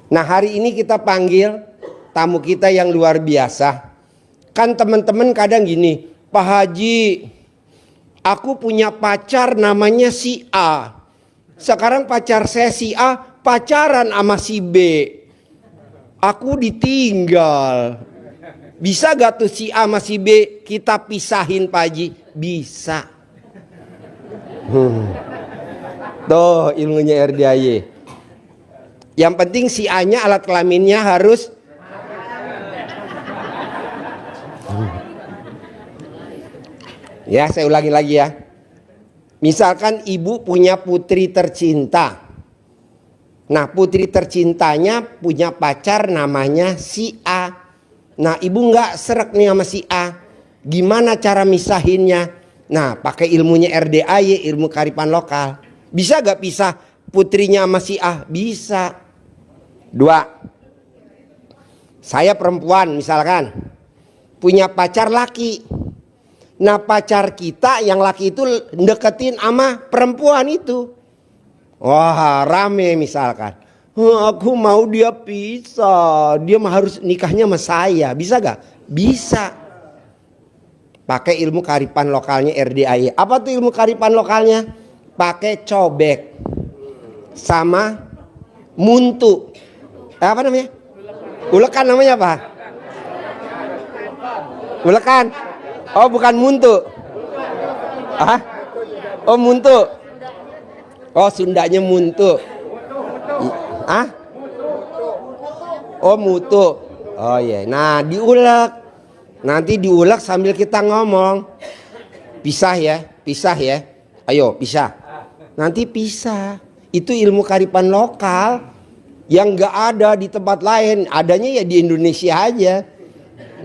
Nah, hari ini kita panggil tamu kita yang luar biasa. Kan teman-teman kadang gini, Pak Haji, aku punya pacar namanya si A. Sekarang pacar saya si A pacaran sama si B. Aku ditinggal. Bisa gak tuh si A sama si B kita pisahin Pak Haji? Bisa. Tuh ilmunya RDAY. Yang penting si A-nya alat kelaminnya harus ya, saya ulangi lagi ya. Misalkan ibu punya putri tercinta. Nah, putri tercintanya punya pacar namanya si A. Nah, ibu nggak srek nih sama si A. Gimana cara misahinnya? Nah, pakai ilmunya RDAY, ilmu kearifan lokal. Bisa gak pisah putrinya sama si A? Bisa. 2. Saya perempuan misalkan punya pacar laki. Nah, pacar kita yang laki itu deketin sama perempuan itu. Wah, rame misalkan. Aku mau dia pisah. Dia harus nikahnya sama saya. Bisa gak? Bisa. Pakai ilmu kearifan lokalnya RDAY. Apa tuh ilmu kearifan lokalnya? Pakai cobek sama muntu. Apa namanya? Ulekan namanya apa? Ulekan. Oh, bukan muntu. Ah? Oh, muntu. Oh, Sundanya muntu. Ah? Oh, mutu. Oh iya. Nah, diulek. Nanti diulek sambil kita ngomong. Pisah ya, pisah ya. Ayo, pisah. Nanti pisah. Itu ilmu kearifan lokal yang gak ada di tempat lain. Adanya ya di Indonesia aja.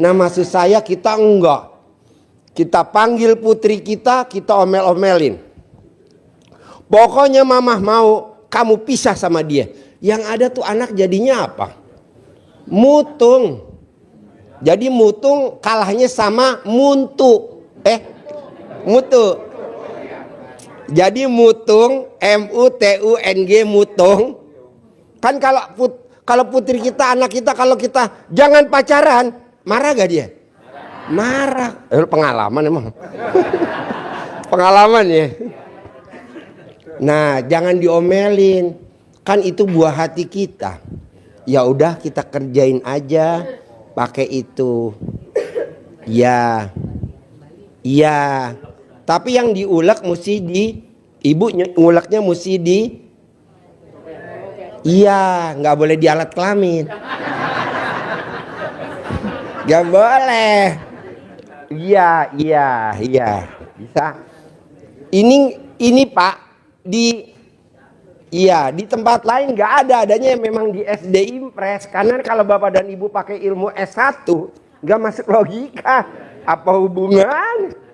Nah, maksud saya kita enggak. Kita panggil putri kita omel-omelin. Pokoknya mamah mau kamu pisah sama dia. Yang ada tuh anak jadinya apa? Mutung. Jadi mutung kalahnya sama muntu. Mutu. Jadi mutung, MUTUNG, mutung. Kan kalau putri kita, anak kita, kalau kita jangan pacaran, marah gak dia? Marah. Pengalaman emang. Pengalaman ya. Nah, jangan diomelin. Kan itu buah hati kita. Ya udah kita kerjain aja pakai itu. Ya. Iya. Tapi yang diulek mesti ibu nguleknya mesti iya, nggak boleh di alat kelamin. Nggak boleh. Iya. Bisa. Ini Pak di tempat lain nggak ada, adanya memang di SD Impres. Karena kalau Bapak dan Ibu pakai ilmu S1 nggak masuk logika. Apa hubungan?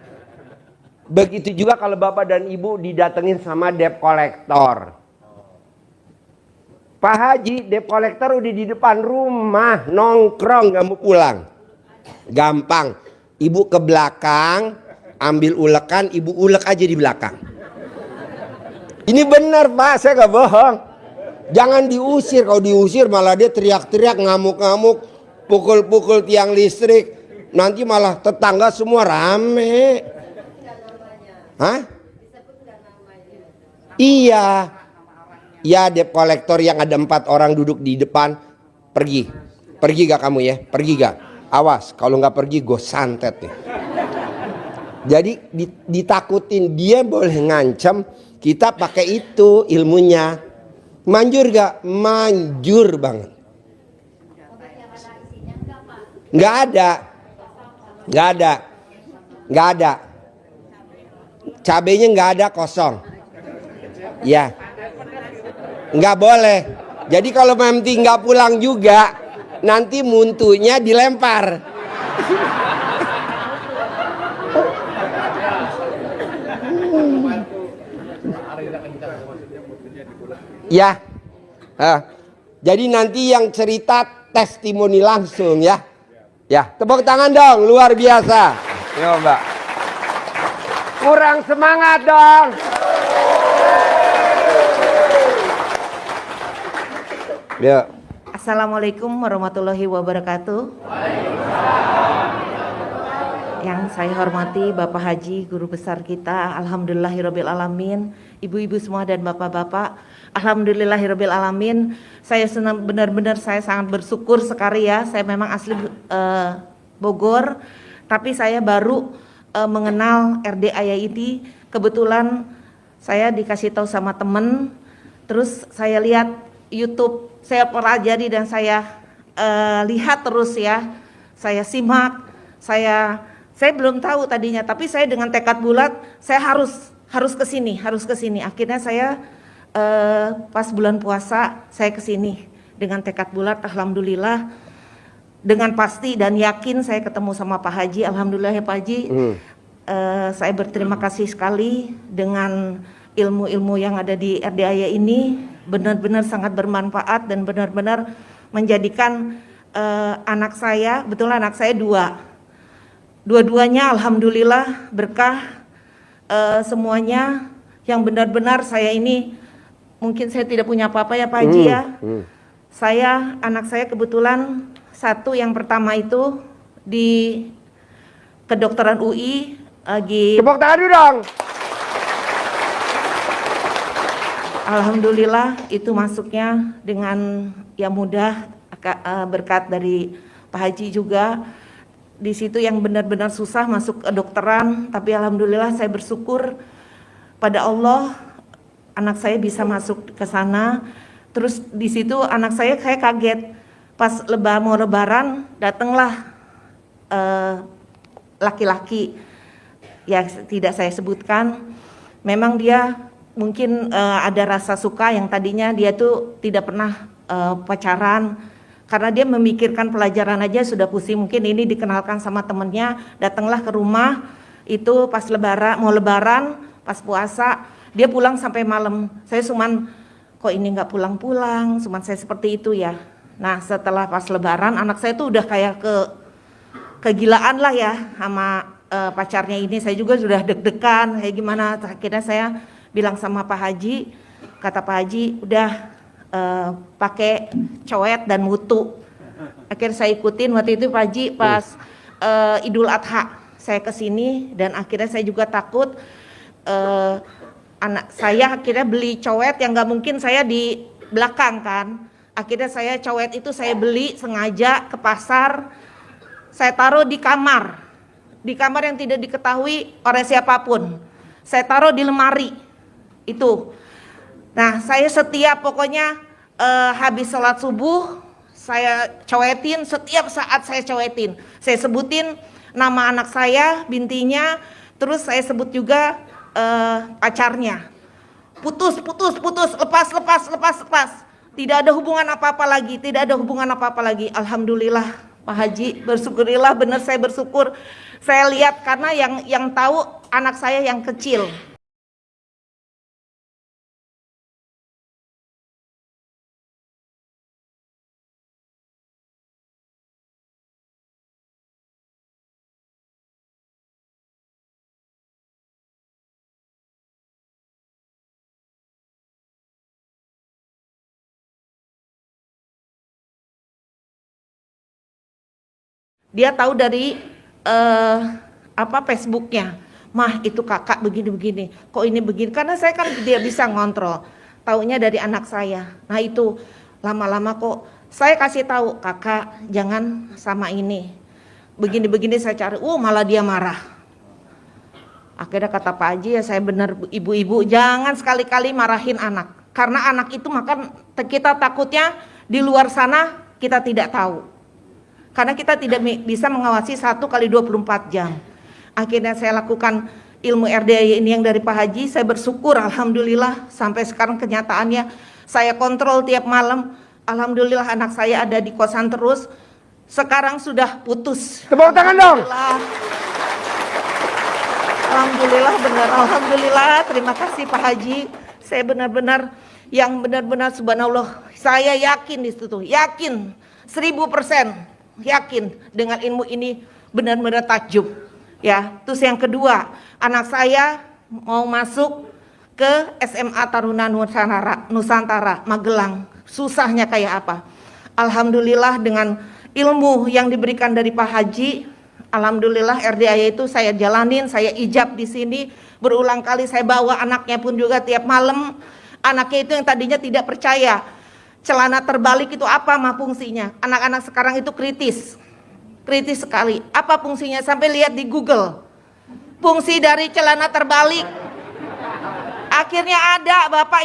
Begitu juga kalau Bapak dan Ibu didatengin sama debt collector. Pak Haji, debt collector udah di depan rumah, nongkrong gak mau pulang. Gampang. Ibu ke belakang, ambil ulekan, ibu ulek aja di belakang. Ini benar Pak, saya gak bohong. Jangan diusir, kalau diusir malah dia teriak-teriak, ngamuk-ngamuk, pukul-pukul tiang listrik. Nanti malah tetangga semua rame. Hah? Iya. Ya, debt collector yang ada 4 orang duduk di depan. Pergi gak kamu ya? Pergi gak? Awas, kalau gak pergi gue santet nih. Jadi ditakutin, dia boleh ngancam. Kita pakai itu ilmunya. Manjur gak? Manjur banget. Gak ada. Cabenya gak ada, kosong. Ya. Nggak boleh. Jadi kalau nanti nggak pulang juga, nanti muntunya dilempar. Ya. Jadi nanti yang cerita testimoni langsung ya. Ya, tepuk tangan dong, luar biasa. Yo, Mbak. Kurang semangat dong. Ya. Assalamualaikum warahmatullahi wabarakatuh. Yang saya hormati Bapak Haji, guru besar kita, alhamdulillahirabbil alamin, ibu-ibu semua dan bapak-bapak, alhamdulillahirabbil alamin. Saya senang, benar-benar saya sangat bersyukur sekali ya. Saya memang asli Bogor, tapi saya baru mengenal RD Ayah ini. Kebetulan saya dikasih tahu sama temen, terus saya lihat YouTube, saya pelajari dan saya lihat terus ya. Saya simak, saya belum tahu tadinya, tapi saya dengan tekad bulat, saya harus ke sini. Akhirnya saya pas bulan puasa saya ke sini dengan tekad bulat, alhamdulillah, dengan pasti dan yakin saya ketemu sama Pak Haji. Alhamdulillah ya Pak Haji. Saya berterima kasih sekali dengan ilmu-ilmu yang ada di RD Ayah ini, benar-benar sangat bermanfaat dan benar-benar menjadikan anak saya, betul anak saya dua-duanya alhamdulillah berkah, semuanya yang benar-benar saya ini, mungkin saya tidak punya apa-apa ya Pak Haji ya. Anak saya kebetulan satu yang pertama itu di kedokteran UI lagi. Tepuk tangan dong. Alhamdulillah itu masuknya dengan yang mudah, berkat dari Pak Haji juga. Di situ yang benar-benar susah masuk kedokteran, tapi alhamdulillah saya bersyukur pada Allah anak saya bisa masuk ke sana. Terus di situ anak saya kaget pas mau lebaran, datanglah laki-laki yang tidak saya sebutkan. Memang dia mungkin ada rasa suka yang tadinya dia tuh tidak pernah pacaran. Karena dia memikirkan pelajaran aja sudah pusing, mungkin ini dikenalkan sama temennya, datanglah ke rumah, itu pas mau lebaran, pas puasa, dia pulang sampai malam. Saya cuman, kok ini nggak pulang-pulang, cuman saya seperti itu ya. Nah setelah pas lebaran, anak saya tuh udah kayak kegilaan lah ya, sama pacarnya ini. Saya juga sudah deg-degan, kayak gimana, akhirnya saya bilang sama Pak Haji, kata Pak Haji, udah pakai coet dan mutu. Akhirnya saya ikutin waktu itu Pak Haji pas Idul Adha saya kesini, dan akhirnya saya juga takut anak saya akhirnya beli coet yang nggak mungkin saya di belakang kan. Akhirnya saya coet itu saya beli sengaja ke pasar, saya taruh di kamar yang tidak diketahui oleh siapapun. Saya taruh di lemari itu. Nah saya setiap pokoknya habis sholat subuh saya coetin, setiap saat saya coetin. Saya sebutin nama anak saya, bintinya, terus saya sebut juga pacarnya. Putus, lepas. Tidak ada hubungan apa-apa lagi, Alhamdulillah Pak Haji, bersyukurillah, benar saya bersyukur. Saya lihat karena yang tahu anak saya yang kecil. Dia tahu dari Facebooknya, mah itu kakak begini, kok ini begini, karena saya kan dia bisa ngontrol, taunya dari anak saya. Nah itu lama-lama kok saya kasih tahu, kakak jangan sama ini, begini saya cari, malah dia marah. Akhirnya kata Pak Haji, ya saya benar ibu-ibu, jangan sekali-kali marahin anak, karena anak itu makan kita takutnya di luar sana kita tidak tahu. Karena kita tidak bisa mengawasi 1x24 jam. Akhirnya saya lakukan ilmu RDI ini yang dari Pak Haji. Saya bersyukur alhamdulillah sampai sekarang kenyataannya saya kontrol tiap malam. Alhamdulillah anak saya ada di kosan terus. Sekarang sudah putus. Tepuk tangan dong. Alhamdulillah benar, alhamdulillah. Terima kasih Pak Haji. Saya benar-benar subhanallah. Saya yakin di situ, yakin 1000%. Yakin dengan ilmu ini benar-benar takjub ya. Terus yang kedua, anak saya mau masuk ke SMA Taruna Nusantara Magelang. Susahnya kayak apa? Alhamdulillah dengan ilmu yang diberikan dari Pak Haji, alhamdulillah RDIA itu saya jalanin, saya ijab di sini berulang kali, saya bawa anaknya pun juga tiap malam. Anaknya itu yang tadinya tidak percaya celana terbalik itu apa mah fungsinya. Anak-anak sekarang itu kritis sekali. Apa fungsinya? Sampai lihat di Google fungsi dari celana terbalik. Akhirnya ada Bapak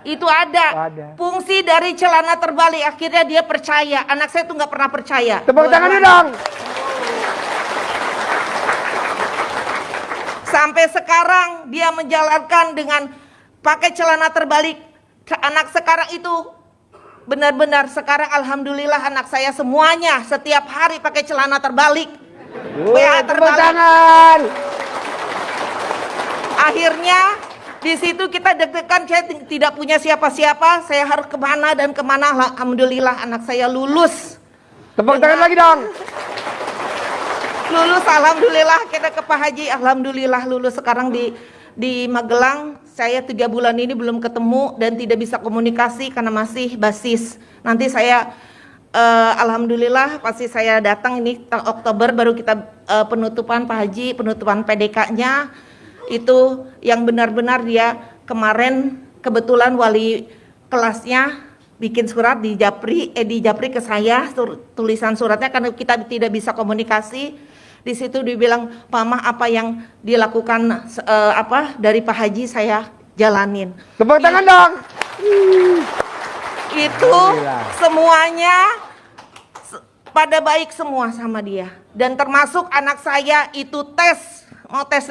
itu ada fungsi dari celana terbalik. Akhirnya dia percaya. Anak saya tuh nggak pernah percaya. Tepuk tangannya dong. Sampai sekarang dia menjalankan dengan pakai celana terbalik. Anak sekarang itu benar-benar sekarang alhamdulillah anak saya semuanya setiap hari pakai celana terbalik. WA Tepuk terbalik. tangan. Akhirnya di situ kita deg-degan, saya tidak punya siapa-siapa, saya harus kemana dan kemana. Alhamdulillah anak saya lulus. Tepuk tangan lagi dong. Lulus, alhamdulillah. Kita ke Pak Haji, alhamdulillah lulus. Sekarang di Magelang, saya 3 bulan ini belum ketemu dan tidak bisa komunikasi karena masih basis. Nanti saya alhamdulillah pasti saya datang ini Oktober baru kita penutupan Pak Haji, penutupan PDK-nya. Itu yang benar-benar dia kemarin kebetulan wali kelasnya bikin surat di Japri ke saya, tulisan suratnya karena kita tidak bisa komunikasi. Di situ dibilang, Pak Mah apa yang dilakukan dari Pak Haji saya jalanin. Tepuk tangan dong. Itu semuanya pada baik semua sama dia. Dan termasuk anak saya itu mau tes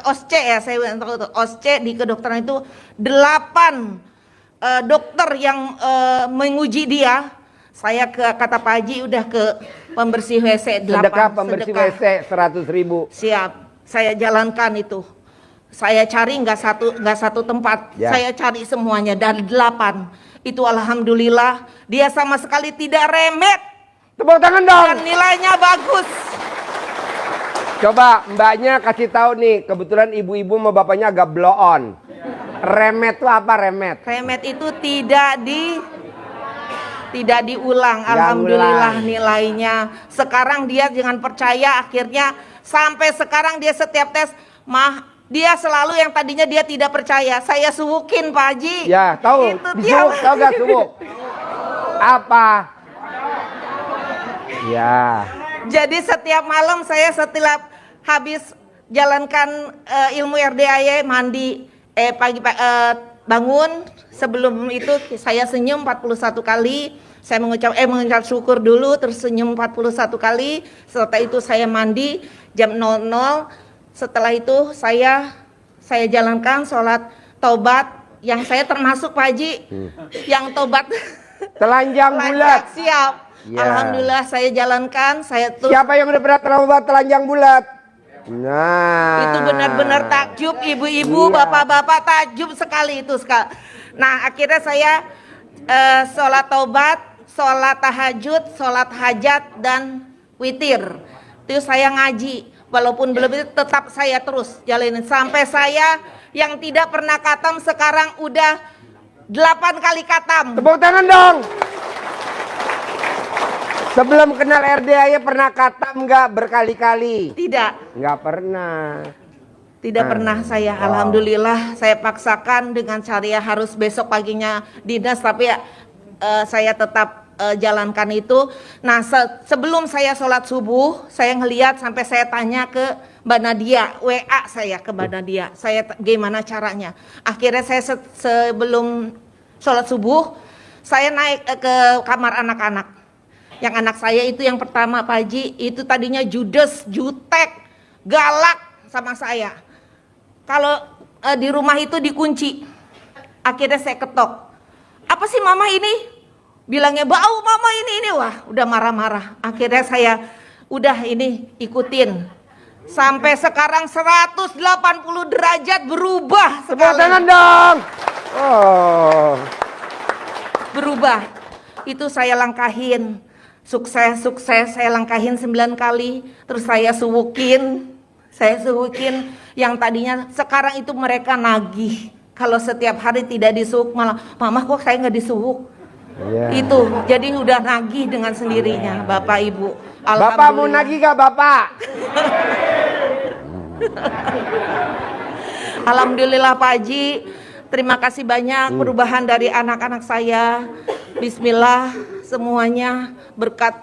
OSCE ya, saya tahu itu OSCE di kedokteran itu 8 dokter yang menguji dia. Saya kata Pak Haji udah ke pembersih WC 8 Sedekah pembersih WC 100.000. Siap, saya jalankan itu. Saya cari nggak satu tempat, ya. Saya cari semuanya dan 8. Itu alhamdulillah dia sama sekali tidak remet. Tepuk tangan dong. Dan nilainya bagus. Coba mbaknya kasih tahu nih, kebetulan ibu-ibu sama bapaknya agak blow on. Remet itu apa remet? Remet itu tidak diulang. Alhamdulillah nilainya. Sekarang dia jangan percaya, akhirnya sampai sekarang dia setiap tes dia selalu yang tadinya dia tidak percaya. Saya suwukin Pak Haji. Ya, tahu. Disuwuk, tahu gak suwuk? Apa? Ya. Jadi setiap malam saya setelah habis jalankan ilmu RDIA mandi bangun, sebelum itu saya senyum 41 kali. Saya mengucap syukur dulu, terus senyum 41 kali. Setelah itu saya mandi jam 00. Setelah itu saya jalankan sholat taubat yang saya termasuk Pak Haji yang taubat telanjang bulat. Siap. Ya. Alhamdulillah saya jalankan, saya terus. Siapa yang udah pernah taubat telanjang bulat? Nah, itu benar-benar takjub, ibu-ibu, bapak-bapak, takjub sekali itu sekali. Nah, akhirnya saya sholat taubat, sholat tahajud, sholat hajat dan witir. Itu saya ngaji, walaupun belum itu tetap saya terus jalanin sampai saya yang tidak pernah khatam sekarang udah 8 kali khatam. Tepuk tangan dong. Sebelum kenal RDIA pernah khatam nggak berkali-kali? Tidak. Nggak pernah. Tidak pernah saya. Wow. Alhamdulillah saya paksakan dengan syariah harus besok paginya dinas, tapi saya tetap jalankan itu. Nah sebelum saya sholat subuh, saya ngelihat sampai saya tanya ke Mbak Nadia, WA saya ke Mbak Nadia, saya gimana caranya. Akhirnya saya sebelum sholat subuh, saya naik ke kamar anak-anak. Yang anak saya itu yang pertama Pak Haji, itu tadinya judes, jutek, galak sama saya. Kalau di rumah itu dikunci. Akhirnya saya ketok. Apa sih mama ini? Bilangnya bau mama ini. Wah udah marah-marah. Akhirnya saya udah ini ikutin. Sampai sekarang 180 derajat berubah sekali. Tepuk tangan dong. Oh. Berubah. Itu saya langkahin. Sukses saya langkahin 9 kali, terus saya suwukin yang tadinya sekarang itu mereka nagih kalau setiap hari tidak disuwuk, malah mama kok saya nggak disuwuk, Iya. Itu jadi udah nagih dengan sendirinya Bapak Ibu. Bapak mau nagih gak Bapak? Alhamdulillah Pak Haji, terima kasih banyak perubahan dari anak-anak saya. Bismillah semuanya berkat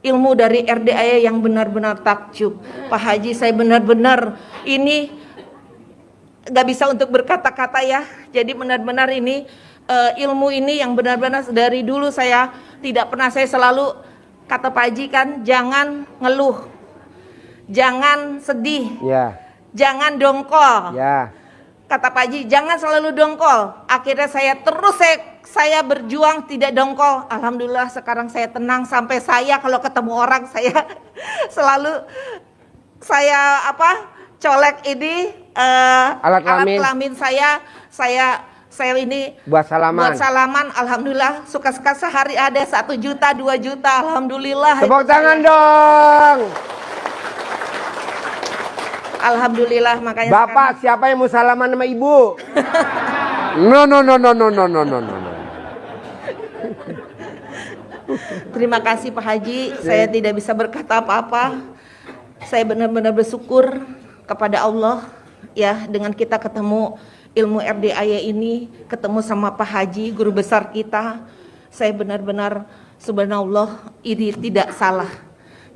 ilmu dari RDAY yang benar-benar takjub. Pak Haji, saya benar-benar ini gak bisa untuk berkata-kata ya. Jadi benar-benar ini ilmu ini yang benar-benar dari dulu saya tidak pernah, saya selalu kata Pak Haji kan, jangan ngeluh, jangan sedih, Ya. jangan dongkol. Ya. Kata Pak Haji, jangan selalu dongkol. Akhirnya saya terus saya berjuang tidak dongkol. Alhamdulillah sekarang saya tenang, sampai saya kalau ketemu orang saya selalu saya colek ini Alat alat kelamin. kelamin saya ini Buat salaman. Alhamdulillah suka-suka sehari ada 1 juta 2 juta. Alhamdulillah. Tepuk tangan dong. Alhamdulillah, makanya Bapak siapa yang mau salaman sama ibu? No. Terima kasih Pak Haji, saya tidak bisa berkata apa-apa. Saya benar-benar bersyukur kepada Allah ya, dengan kita ketemu ilmu RDAY ini, ketemu sama Pak Haji, guru besar kita. Saya benar-benar subhanallah, ini tidak salah.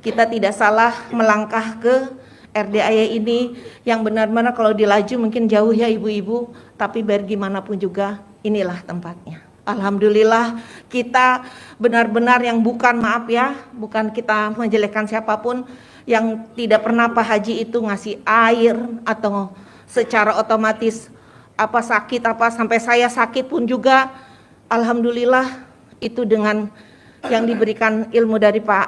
Kita tidak salah melangkah ke RDAY ini yang benar-benar kalau dilaju mungkin jauh ya ibu-ibu, tapi biar gimana pun juga inilah tempatnya. Alhamdulillah kita benar-benar yang bukan, maaf ya, bukan kita menjelekkan siapapun, yang tidak pernah Pak Haji itu ngasih air atau secara otomatis sakit sampai saya sakit pun juga, alhamdulillah itu dengan yang diberikan ilmu dari Pak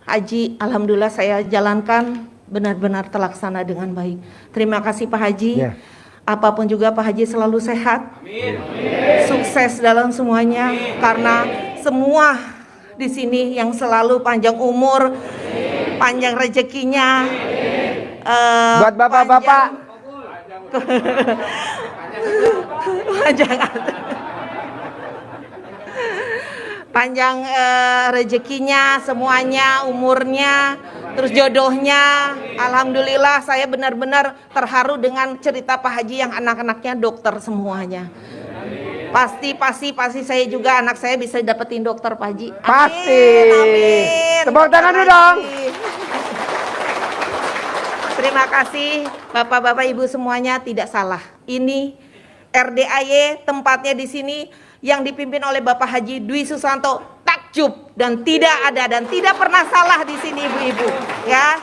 Haji, alhamdulillah saya jalankan benar-benar terlaksana dengan baik. Terima kasih Pak Haji. Ya. Apapun juga Pak Haji selalu sehat, sukses dalam semuanya, karena semua di sini yang selalu panjang umur, panjang rezekinya. Buat bapak-bapak. Panjang rezekinya, semuanya, umurnya, terus jodohnya. Alhamdulillah saya benar-benar terharu dengan cerita Pak Haji yang anak-anaknya dokter semuanya. Pasti saya juga, anak saya bisa dapetin dokter Pak Haji. Amin, Pasti. amin. Tepuk tangan dulu dong. Terima kasih Bapak-bapak Ibu semuanya, tidak salah. Ini RDAY tempatnya di sini yang dipimpin oleh Bapak Haji Dwi Susanto, takjub dan tidak ada dan tidak pernah salah di sini ibu-ibu. Ya,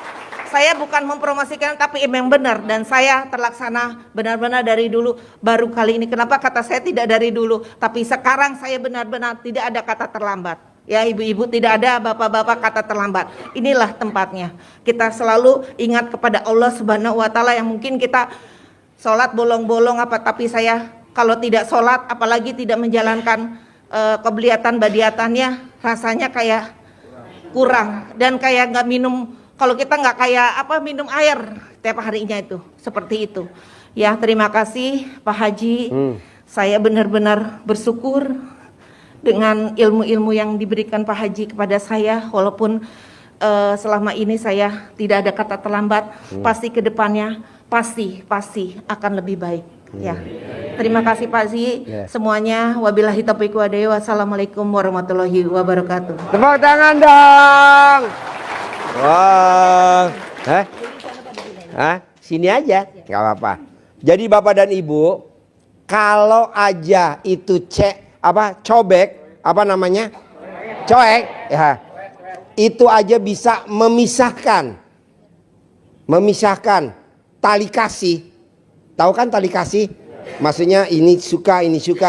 saya bukan mempromosikan tapi memang benar, dan saya terlaksana benar-benar dari dulu, baru kali ini. Kenapa kata saya tidak dari dulu, tapi sekarang saya benar-benar tidak ada kata terlambat. Ya ibu-ibu, tidak ada bapak-bapak kata terlambat. Inilah tempatnya. Kita selalu ingat kepada Allah Subhanahu wa taala, yang mungkin kita sholat bolong-bolong tapi saya kalau tidak sholat apalagi tidak menjalankan kebliatan badiatannya, rasanya kayak kurang, dan kayak nggak minum, kalau kita nggak kayak minum air tiap harinya, itu seperti itu. Ya, terima kasih Pak Haji. Saya benar-benar bersyukur dengan ilmu-ilmu yang diberikan Pak Haji kepada saya, walaupun selama ini saya tidak ada kata terlambat. Pasti kedepannya pasti akan lebih baik. Ya, terima kasih Pak Haji. Semuanya wabillahi taufiq walhidayah. Wassalamualaikum warahmatullahi wabarakatuh. Tepuk tangan dong. Wah, sini aja, nggak apa-apa. Jadi Bapak dan Ibu, kalau aja itu cobek, coek, ya, itu aja bisa memisahkan tali kasih. Tahu kan tali kasih? Maksudnya ini suka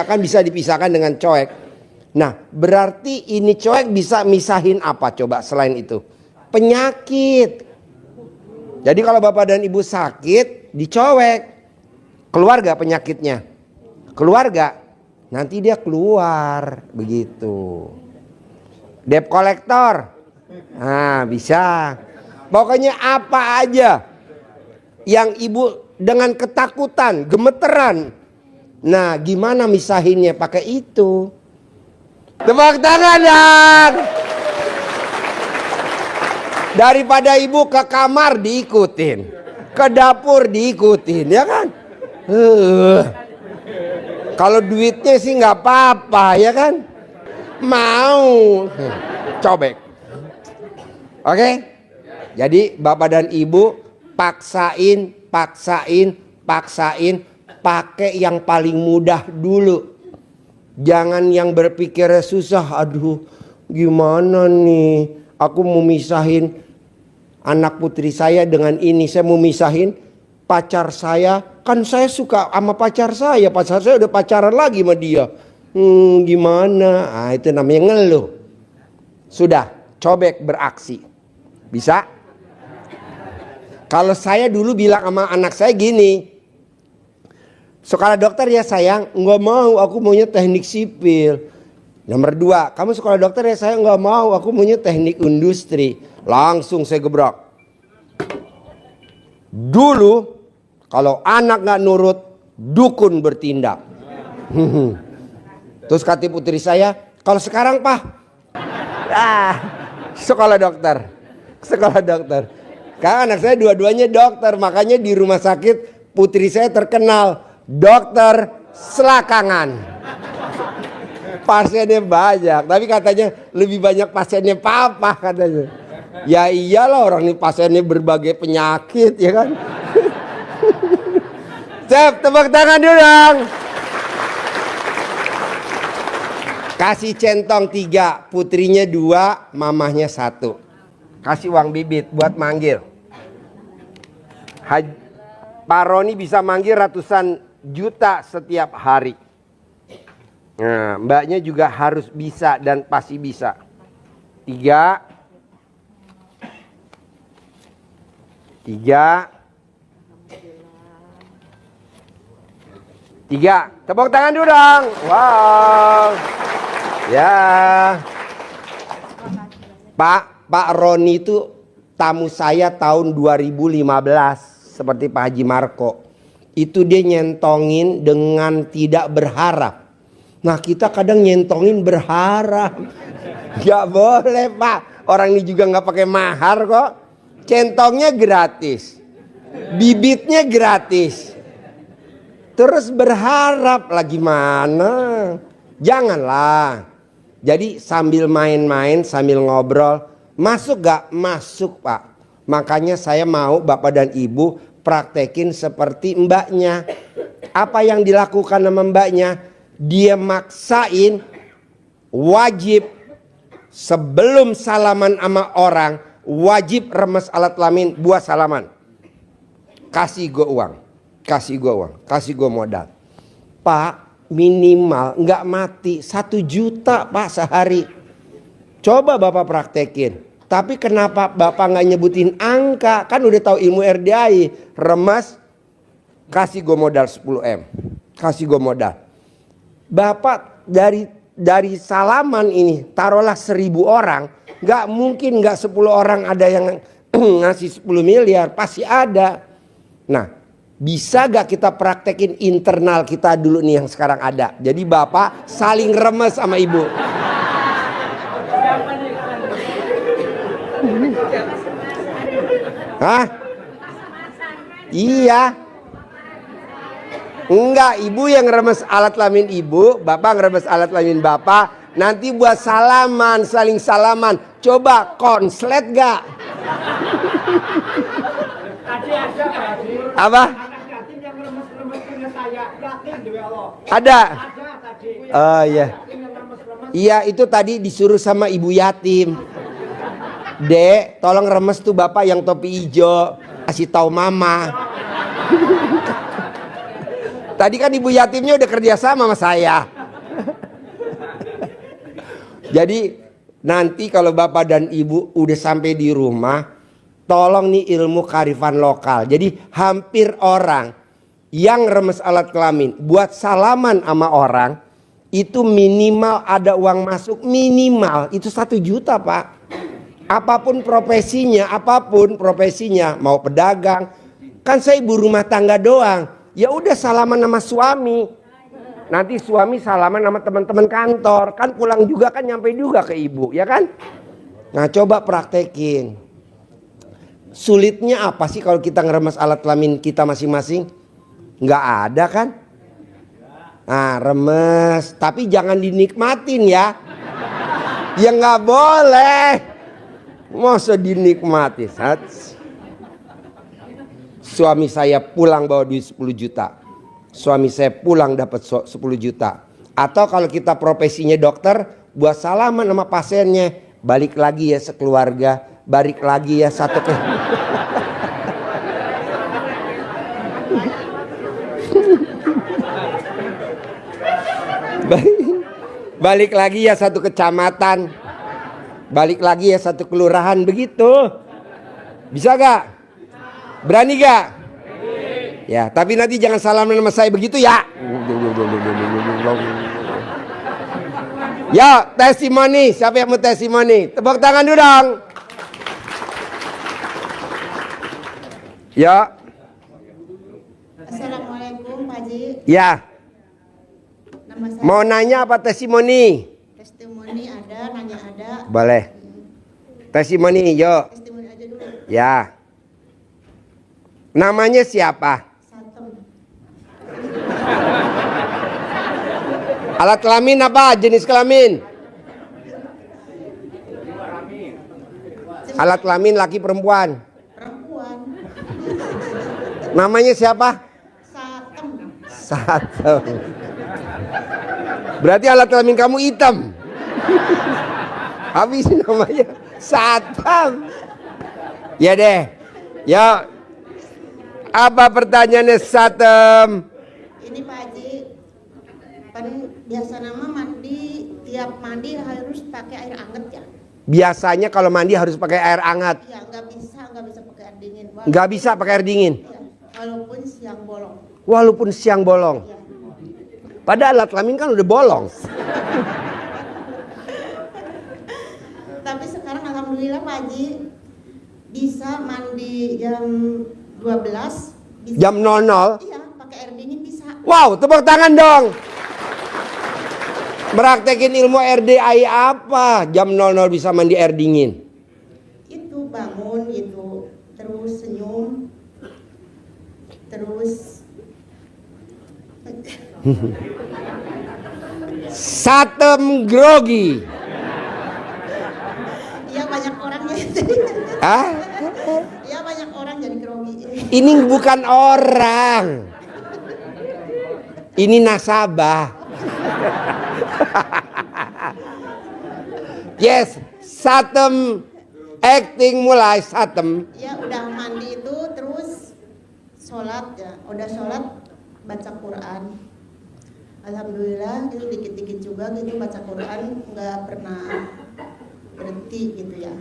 kan bisa dipisahkan dengan coek. Nah, berarti ini coek bisa misahin apa coba selain itu? Penyakit. Jadi kalau Bapak dan Ibu sakit, dicoek, keluar gak penyakitnya? Keluar gak? Nanti dia keluar, begitu. Debt collector, nah bisa. Pokoknya apa aja yang ibu dengan ketakutan, gemeteran. Nah, gimana misahinnya? Pakai itu. Tepuk tangan dong. Daripada ibu ke kamar diikutin, ke dapur diikutin, ya kan? Kalau duitnya sih nggak apa-apa, ya kan? Mau cobek. Oke? Jadi bapak dan ibu paksain pakai yang paling mudah dulu. Jangan yang berpikir susah. Aduh, gimana nih? Aku mau misahin anak putri saya dengan ini. Saya mau misahin pacar saya. Kan saya suka sama pacar saya. Pacar saya udah pacaran lagi sama dia. Gimana? Ah, itu namanya ngeluh. Sudah, cobek beraksi. Bisa? Kalau saya dulu bilang sama anak saya gini. Sekolah dokter ya sayang, nggak mau, aku maunya teknik sipil. Nomor 2, kamu sekolah dokter ya sayang, nggak mau, aku maunya teknik industri. Langsung saya gebrak. Dulu kalau anak nggak nurut, dukun bertindak. Terus kata putri saya, kalau sekarang pak, sekolah dokter. Karena anak saya dua-duanya dokter, makanya di rumah sakit putri saya terkenal. Dokter selakangan. Pasiennya banyak, tapi katanya lebih banyak pasiennya papa katanya. Ya iyalah, orang ini pasiennya berbagai penyakit, ya kan? Cep, tepuk tangan dulu dong. Kasih centong 3, putrinya 2, mamahnya 1. Kasih uang bibit buat manggil. Pak Roni bisa manggil ratusan juta setiap hari. Nah, mbaknya juga harus bisa dan pasti bisa. 3. Tepuk tangan dulu dong. Wow. Ya. Pak Roni itu tamu saya tahun 2015 seperti Pak Haji Marco. Itu dia nyentongin dengan tidak berharap. Nah kita kadang nyentongin berharap. Gak boleh pak. Orang ini juga gak pakai mahar kok. Centongnya gratis. Bibitnya gratis. Terus berharap lagi mana? Janganlah. Jadi sambil main-main, sambil ngobrol. Masuk gak? Masuk pak. Makanya saya mau bapak dan ibu praktekin seperti mbaknya. Apa yang dilakukan sama mbaknya? Dia maksain wajib sebelum salaman sama orang, wajib remes alat kelamin buat salaman. Kasih gue uang, kasih gue modal. Pak, minimal nggak mati 1 juta pak sehari. Coba bapak praktekin. Tapi kenapa bapak nggak nyebutin angka? Kan udah tahu ilmu RDI. Remas, kasih gue modal 10M. Kasih gue modal. Bapak dari salaman ini, taruhlah 1000 orang. Nggak mungkin nggak 10 orang ada yang ngasih 10 miliar. Pasti ada. Nah, bisa gak kita praktekin internal kita dulu nih yang sekarang ada. Jadi bapak saling remes sama ibu. Hah? Iya. Enggak, ibu yang remes alat kelamin ibu, bapak ngeremes alat kelamin bapak. Nanti buat salaman, saling salaman. Coba konslet gak? Apa? Ada. Oh iya. Iya itu tadi disuruh sama ibu yatim. Dek, tolong remes tuh bapak yang topi hijau. Kasih tahu mama. Tadi kan ibu yatimnya udah kerja sama saya. Jadi nanti kalau bapak dan ibu udah sampai di rumah, tolong nih ilmu kearifan lokal. Jadi hampir orang yang remes alat kelamin buat salaman sama orang itu minimal ada uang masuk minimal itu 1 juta pak. Apapun profesinya, mau pedagang, kan saya ibu rumah tangga doang. Ya udah salaman sama suami. Nanti suami salaman sama teman-teman kantor. Kan pulang juga kan nyampe juga ke ibu, ya kan? Nah coba praktekin. Sulitnya apa sih kalau kita ngeremes alat kelamin kita masing-masing? Nggak ada kan? Nah remes, tapi jangan dinikmatin ya. Ya nggak boleh. Masa dinikmati? Suami saya pulang bawa duit 10 juta. Suami saya pulang dapat 10 juta. Atau kalau kita profesinya dokter, buat salaman sama pasiennya, balik lagi ya sekeluarga, balik lagi ya satu ke. Balik lagi ya satu kecamatan, balik lagi ya satu kelurahan, begitu. Bisa gak? Berani gak? Ya, tapi nanti jangan salaman sama saya begitu ya. Ya, testimoni. Siapa yang mau testimoni? Tepuk tangan dulu dong. Ya. Assalamualaikum Pak Haji. Ya. Nama saya Mau nanya apa testimoni? testimoni ada, nanya ada. Boleh. Testimoni, yuk. Testimoni aja dulu. Ya. Namanya siapa? Satem. Alat kelamin apa? Jenis kelamin? Alat kelamin laki perempuan. Perempuan. Namanya siapa? Satem. Satem. Berarti alat kelamin kamu hitam. Habis namanya Satem. Ya deh. Ya. Apa pertanyaannya Satem? Ini Pak Haji, kan biasa nama mandi, tiap mandi harus pakai air anget ya? Biasanya kalau mandi harus pakai air hangat. Ya nggak bisa pakai air dingin. Nggak bisa pakai air dingin. Ya, walaupun siang bolong. Walaupun siang bolong. Ya. Padahal alat kelamin kan udah bolong. Tapi sekarang alhamdulillah Pak Haji bisa mandi jam 12. Bisa. Jam 00. Iya, pakai air dingin bisa. Wow, tepuk tangan dong. Praktekin ilmu RDI apa? Jam 00 bisa mandi air dingin. Itu bangun itu, terus senyum, terus Satem grogi. ya banyak orangnya. Hah? Ya banyak orang jadi grogi. Ini bukan orang. Ini nasabah. Yes, Satem acting mulai Satem. Ya udah mandi itu terus sholat ya, udah sholat baca Quran. Alhamdulillah itu dikit-dikit juga gitu baca Quran, nggak pernah berhenti gitu ya.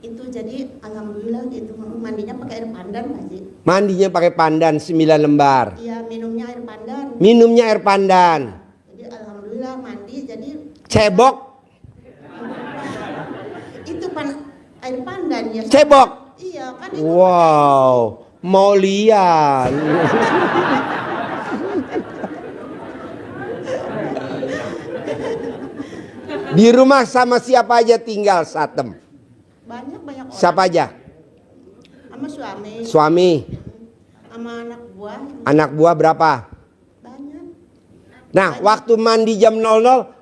Itu jadi alhamdulillah gitu mandinya pakai air pandan Pak Haji. Mandinya pakai pandan 9 lembar. Iya minumnya air pandan. Minumnya air pandan. Jadi alhamdulillah mandi jadi Cebok. itu air pandan ya. Cebok. Iya kan itu. Wow, mau lihat. Di rumah sama siapa aja tinggal Satem? Banyak orang. Siapa aja? Sama suami, Suami, sama anak buah anak buah berapa? banyak. Nah, waktu mandi jam 00,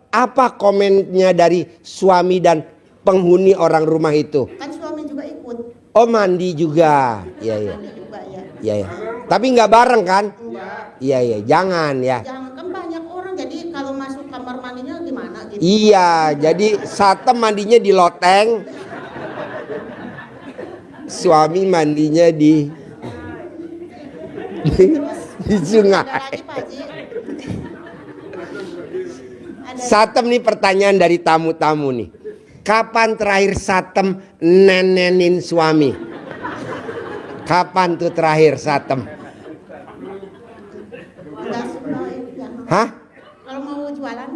apa komennya dari suami dan penghuni orang rumah itu? Kan suami juga ikut. Oh, mandi juga. Iya, iya. Mandi juga ya. Iya, iya. Tapi nggak bareng kan? Enggak. Iya, iya. Jangan ya. Jangan kan banyak orang jadi kalau masuk kamar mandinya gimana gitu. Iya, jadi Satem mandinya di loteng. Suami mandinya di Terus sungai. ada lagi Pak Haji. Ada Satem nih pertanyaan dari tamu-tamu nih. Kapan terakhir Satem nenenin suami? Kapan tuh terakhir Satem? enggak semua itu ya. Hah? Kalau mau jualan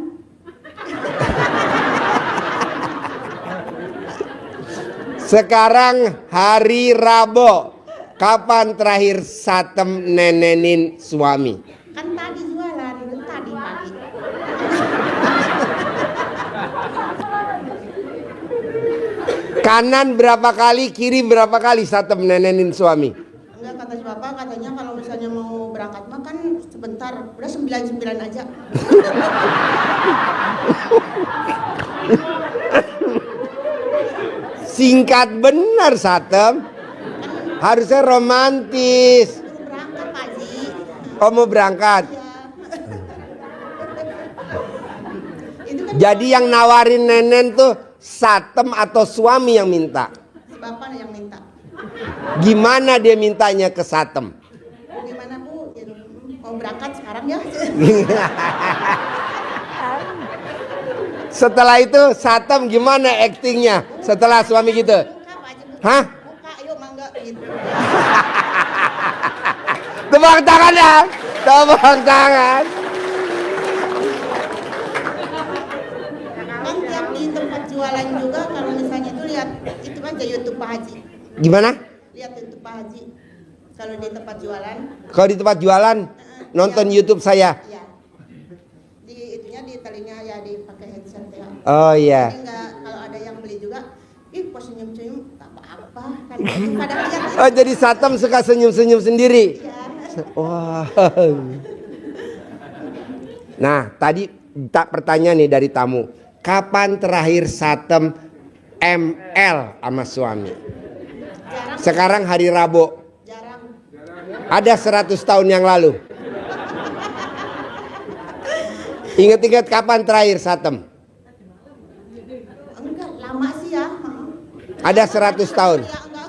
Sekarang hari Rabu. Kapan terakhir Satem nenenin suami? kan tadi jualan Kanan berapa kali, kiri berapa kali Satem nenenin suami? Enggak, kata si bapak katanya kalau misalnya mau berangkat mah kan sebentar, udah 99 aja. Singkat benar Satem. Harusnya romantis. Baru berangkat Pak Haji. Oh mau berangkat. Ya. Itu kan Jadi yang nawarin nenen tuh Satem atau suami yang minta? si bapak yang minta. Gimana dia mintanya ke Satem? Gimana Bu? Gitu. Mau berangkat sekarang ya? Setelah itu Satem gimana aktingnya setelah suami gitu? Buka Pak Haji, buka. Hah? Buka, ayo mangga gitu. Tepuk tangan ya. Tepuk tangan. Kan tiap di tempat jualan juga kalau misalnya itu lihat itu aja YouTube Pak Haji. Gimana? Lihat YouTube Pak Haji. Kalau di tempat jualan, Kalau di tempat jualan nonton YouTube saya. ya. Di itunya di telinga ya dipakai headset ya. Oh iya. Jadi enggak kalau ada yang beli juga, ih kok senyum-senyum tak apa-apa kan gitu. Padahal lihat Oh jadi Satem suka senyum-senyum sendiri. ya. Wah. Nah, tadi tak pertanyaan nih dari tamu. Kapan terakhir Satem ML sama suami? Jarang, Sekarang hari Rabu. jarang. Ada 100 tahun yang lalu. Ingat-ingat kapan terakhir Satem? Enggak, lama sih ya. Ada 100 tahun. Ya, enggak.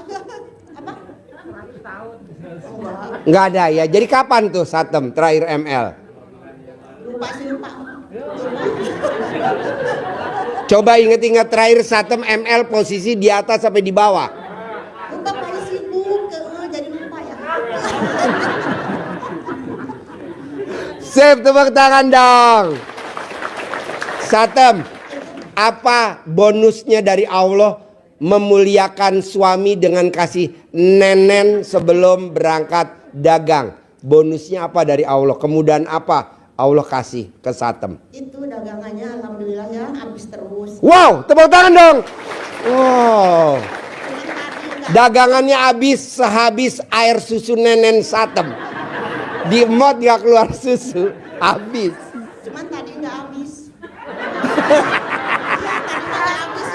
Apa? 100 tahun. Enggak. Nggak ada ya. Jadi kapan tuh Satem terakhir ML? Lupa sih, lupa. Coba ingat-ingat terakhir Satem ML posisi di atas sampai di bawah. Lupa Pak Haji sibuk, jadi lupa ya. Sip, tepuk tangan dong. Satem, apa bonusnya dari Allah memuliakan suami dengan kasih nenen sebelum berangkat dagang? Bonusnya apa dari Allah? Kemudahan apa Allah kasih ke Satem? Itu dagangannya alhamdulillah ya habis terus. Wow, tepuk tangan dong. Wow, Cuman tadi enggak dagangannya habis sehabis air susu nenen Satem. Di mod gak keluar susu, habis. Cuman tadi nggak habis. Iya, tadi nggak habis.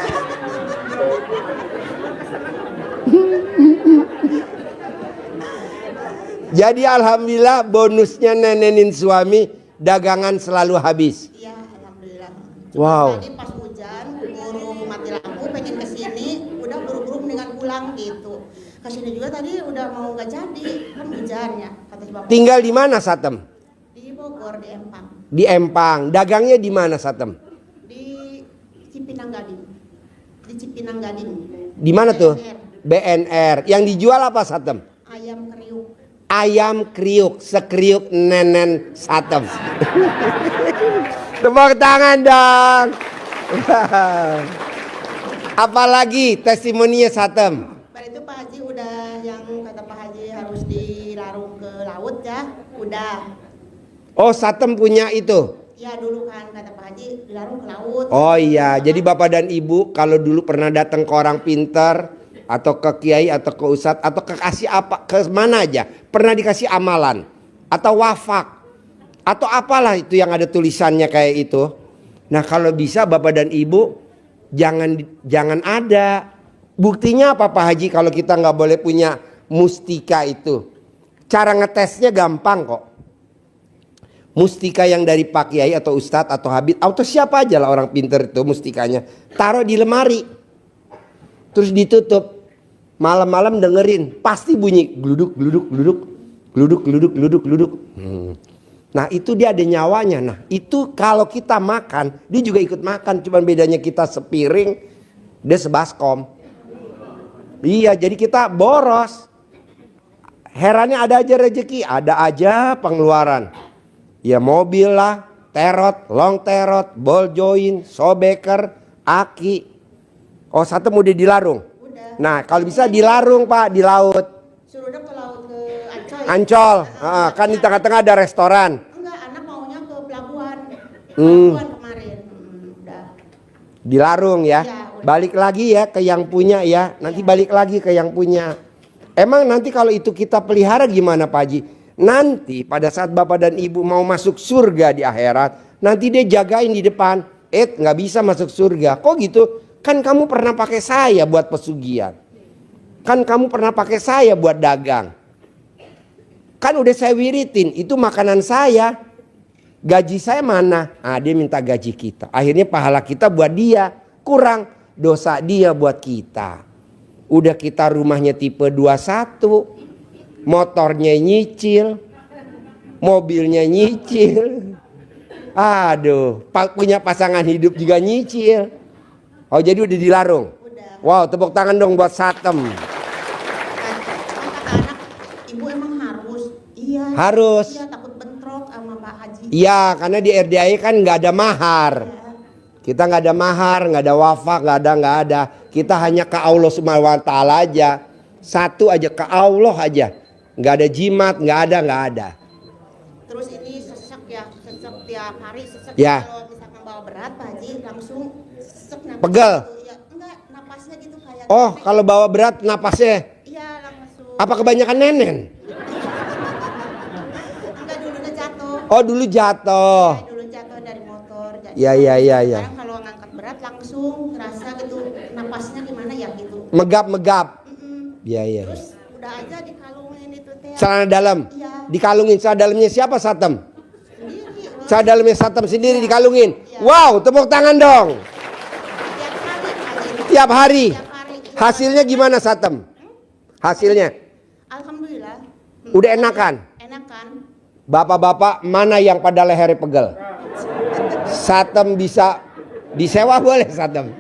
Jadi alhamdulillah bonusnya nenenin suami dagangan selalu habis. Iya, alhamdulillah. Cuman Wow. tadi pas hujan, buru mati lampu, pengen kesini, udah buru-buru mendingan pulang gitu. Kesini juga tadi udah mau nggak jadi, kan hujannya, kata si bapak. Tinggal di mana Satem? Di Bogor, di Empang, Di Empang. Dagangnya di mana Satem? di Cipinang Gading, di Cipinang Gading. Di mana tuh? BNR. BNR. Yang dijual apa Satem? Ayam kriuk. Ayam kriuk, sekriuk nenen Satem. Tepuk tangan dong. Apalagi testimoninya Satem? Pada itu Pak Haji udah yang kata Pak Haji harus dilarung ke laut ya, udah. Oh Satem punya itu. Ya dulu kan kata Pak Haji dilarung ke laut. Oh iya, jadi bapak dan ibu kalau dulu pernah datang ke orang pintar atau ke kiai atau ke ustadz atau ke kasih apa ke mana aja pernah dikasih amalan atau wafak atau apalah itu yang ada tulisannya kayak itu. Nah kalau bisa bapak dan ibu jangan ada. Buktinya apa Pak Haji kalau kita nggak boleh punya mustika itu? Cara ngetesnya gampang kok. Mustika yang dari Pak Kiai atau Ustadz atau Habib atau siapa aja lah orang pinter itu mustikanya. Taruh di lemari. Terus ditutup. Malam-malam dengerin. Pasti bunyi gluduk, gluduk, gluduk. Gluduk, gluduk, gluduk, gluduk. Nah itu dia ada nyawanya. Nah itu kalau kita makan, dia juga ikut makan. Cuman bedanya kita sepiring, dia sebaskom. Iya jadi kita boros. Herannya ada aja rezeki, ada aja pengeluaran. Ya mobil lah, terot, long terot, ball joint, sobeker, aki. Oh Satem udah dilarung? Udah. Nah kalau bisa dilarung Pak, di laut. Suruh udah ke laut ke Ancol. Ya? Ancol, kan di tengah-tengah ada restoran. Enggak, anak maunya ke pelabuhan. Hmm. Pelabuhan kemarin. Udah. Dilarung ya. Ya, Balik lagi ya ke yang punya ya. Nanti balik lagi ke yang punya. Emang nanti kalau itu kita pelihara gimana Pak Haji? Nanti pada saat Bapak dan Ibu mau masuk surga di akhirat, nanti dia jagain di depan. Nggak bisa masuk surga. Kok gitu? Kan kamu pernah pakai saya buat pesugihan. Kan kamu pernah pakai saya buat dagang. Kan udah saya wiritin, itu makanan saya. Gaji saya mana? Dia minta gaji kita. Akhirnya pahala kita buat dia kurang, dosa dia buat kita. Udah kita rumahnya tipe 21, motornya nyicil, mobilnya nyicil. Aduh, punya pasangan hidup juga nyicil. Oh jadi udah dilarung? Udah. Wow, tepuk tangan dong buat Satem. Kan kata anak, ibu emang harus? Iya. Harus. Iya, takut bentrok sama Pak Haji. Iya, karena di RDAI kan nggak ada mahar. Kita nggak ada mahar, nggak ada wafak, nggak ada. Kita hanya ke Allah Subhanahu wa Ta'ala aja. Satu aja, ke Allah aja. Nggak ada jimat, nggak ada. Terus ini sesek ya, sesek tiap hari, sesek Ya. kalau misalkan bawa berat Pak Haji langsung sesek napasnya Pegel? gitu. Ya, enggak, napasnya gitu kayak Oh, nenek. kalau bawa berat napasnya. Iya, langsung. Apa kebanyakan nenen? Enggak, dulunya jatuh. Oh, dulu jatuh. Ya, dulu jatuh dari motor. Jadi Iya. sekarang kalau ngangkat berat langsung ngerasa gitu napasnya gimana ya gitu. Megap. Iya. Terus udah aja dikalungin itu teh. Celana dalam. Iya. Dikalungin. Celana dalamnya siapa Satem? Sendiri. Celana dalamnya Satem sendiri dikalungin. Iya. Wow, tepuk tangan dong. Tiap hari Pak Haji. Tiap hari. Tiap hari. Hasilnya gimana Satem? Hasilnya? Alhamdulillah. Udah enakan? Enakan. Bapak-bapak mana yang pada lehernya pegel? Satem bisa disewa boleh Satem?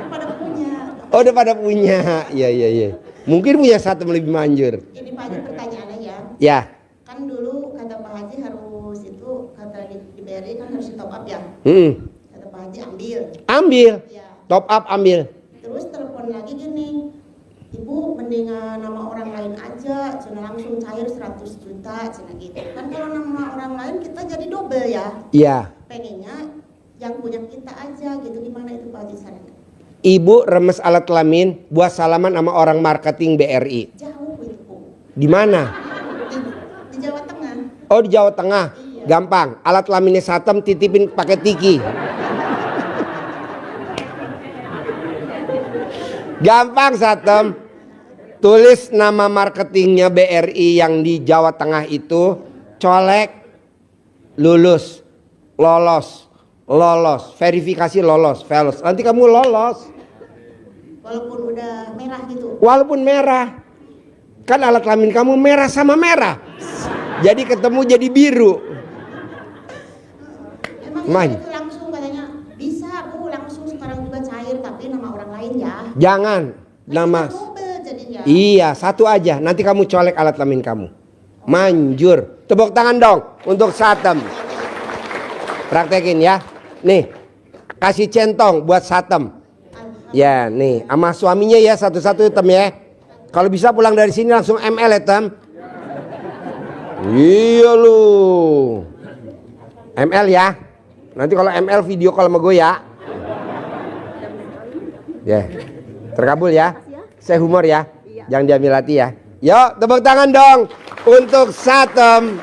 Pada punya. Oh udah pada punya. Iya. Mungkin punya Satem lebih manjur. Ini Pak Haji pertanyaannya ya. Ya. Kan dulu kata Pak Haji harus itu kata di BRI kan harus top up ya. Kata Pak Haji Ambil. Ya. Top up ambil. Terus telepon lagi gini, ibu mendingan nama orang lain aja, cina langsung cair 100 juta, cina gitu. Kan kalau nama orang lain kita jadi double ya. Iya. Pengennya yang punya kita aja gitu, gimana itu Pak Haji sarannya? Ibu remes alat kelamin buat salaman sama orang marketing BRI. Jauh itu Bu. Di mana? Di Jawa Tengah. Oh di Jawa Tengah. Iya. Gampang. Alat kelaminnya Satem titipin pakai tiki. Gampang Satem. Tulis nama marketingnya BRI yang di Jawa Tengah itu, colek, lolos, verifikasi lolos. Nanti kamu lolos. Walaupun udah merah gitu. Walaupun merah. Kan alat kelamin kamu merah sama merah. Jadi ketemu jadi biru. Emang Man. itu langsung katanya bisa Bu, langsung sekarang juga cair tapi nama orang lain ya. Jangan nama. Double jadinya. Iya, satu aja. Nanti kamu colek alat kelamin kamu. Manjur. Tepuk tangan dong untuk Satem. Praktekin ya. Nih. Kasih centong buat Satem. Ya, nih. Sama suaminya ya satu-satu Tem ya. Kalau bisa pulang dari sini langsung ML ya Tem. Iya lu. ML ya. Nanti kalau ML video call sama gue ya. Ya. Terkabul ya. Saya humor ya. Jangan diambil hati ya. Yuk tepuk tangan dong untuk Satem.